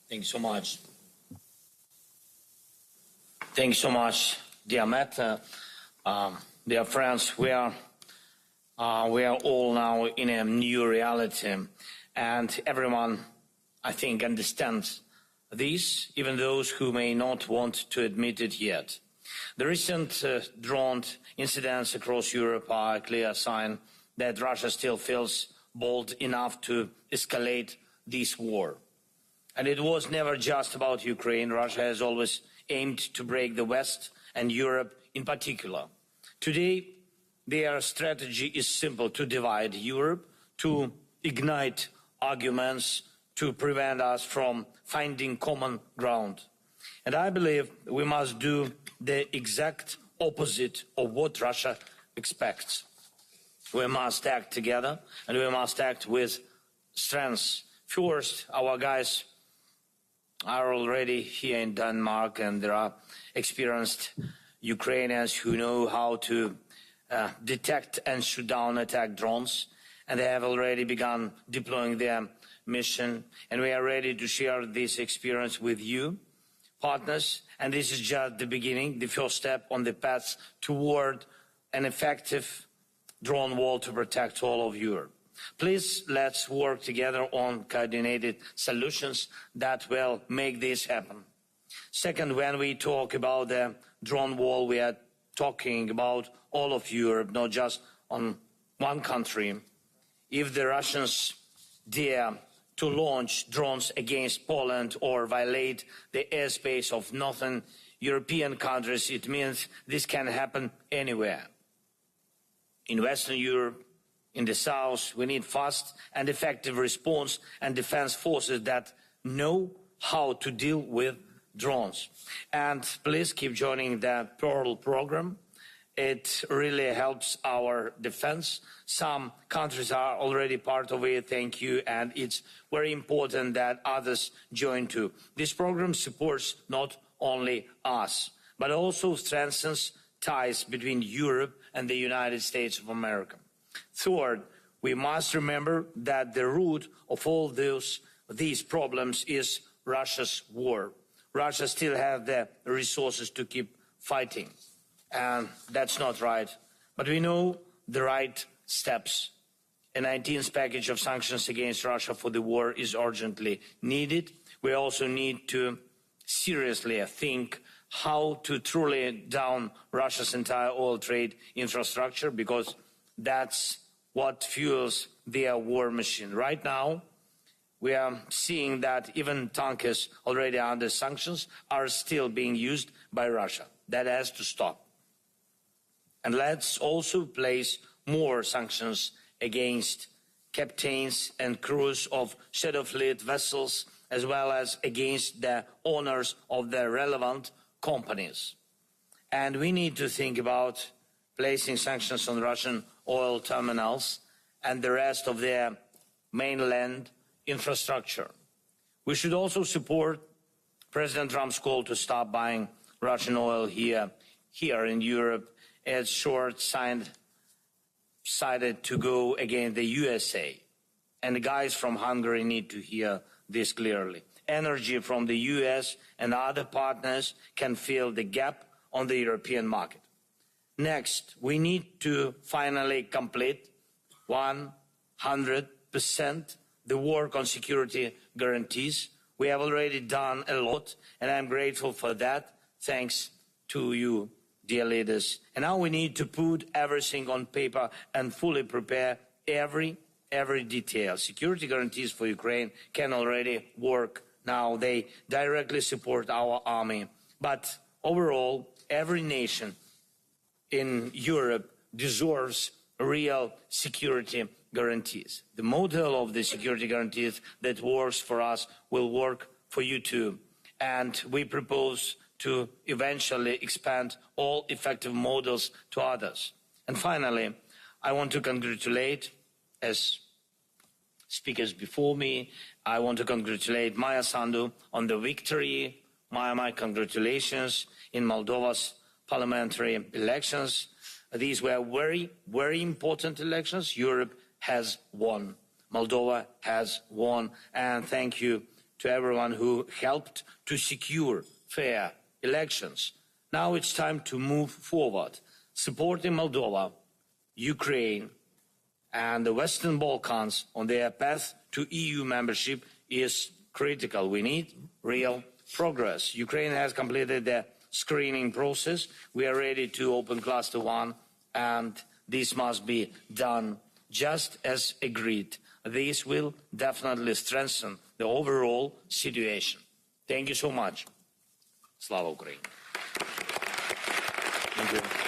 Thank you so much. Thank you so much, dear Matt. Dear friends, we are all now in a new reality, and everyone, I think, understands this, even those who may not want to admit it yet. The recent drone incidents across Europe are a clear sign that Russia still feels bold enough to escalate this war. And it was never just about Ukraine. Russia has always aimed to break the West and Europe in particular. Today, their strategy is simple: to divide Europe, to ignite arguments, to prevent us from finding common ground. And I believe we must do the exact opposite of what Russia expects. We must act together, and we must act with strength. First, our guys are already here in Denmark, and there are experienced Ukrainians who know how to detect and shoot down attack drones, and they have already begun deploying their mission, and we are ready to share this experience with you, partners, and this is just the beginning, the first step on the path toward an effective drone wall to protect all of Europe. Please, let's work together on coordinated solutions that will make this happen. Second, when we talk about the drone wall, we are talking about all of Europe, not just on one country. If the Russians dare to launch drones against Poland or violate the airspace of northern European countries, it means this can happen anywhere. In Western Europe, in the south, we need fast and effective response and defense forces that know how to deal with drones. And please keep joining the Pearl program. It really helps our defense. Some countries are already part of it, thank you, and it's very important that others join too. This program supports not only us, but also strengthens ties between Europe and the United States of America. Third, we must remember that the root of all these problems is Russia's war. Russia still has the resources to keep fighting, and that's not right. But we know the right steps. A 19th package of sanctions against Russia for the war is urgently needed. We also need to seriously think how to truly down Russia's entire oil trade infrastructure, because that's what fuels their war machine. Right now, we are seeing that even tankers already under sanctions are still being used by Russia. That has to stop. And let's also place more sanctions against captains and crews of shadow fleet vessels, as well as against the owners of the relevant companies. And we need to think about placing sanctions on Russian oil terminals and the rest of their mainland infrastructure. We should also support President Trump's call to stop buying Russian oil here in Europe. It's short-sighted to go against the USA. And the guys from Hungary need to hear this clearly. Energy from the US and other partners can fill the gap on the European market. Next, we need to finally complete 100% the work on security guarantees. We have already done a lot, and I'm grateful for that. Thanks to you, dear leaders. And now we need to put everything on paper and fully prepare every detail. Security guarantees for Ukraine can already work now. They directly support our army. But overall, every nation in Europe deserves real security guarantees. The model of the security guarantees that works for us will work for you too. And we propose to eventually expand all effective models to others. And finally, I want to congratulate, as speakers before me, I want to congratulate Maya Sandu on the victory. Maya, my congratulations in Moldova's parliamentary elections. These were very, very important elections. Europe has won. Moldova has won. And thank you to everyone who helped to secure fair elections. Now it's time to move forward. Supporting Moldova, Ukraine and the Western Balkans on their path to EU membership is critical. We need real progress. Ukraine has completed the screening process. We are ready to open Cluster 1, and this must be done just as agreed. This will definitely strengthen the overall situation. Thank you so much. Slava Ukraini. Thank you.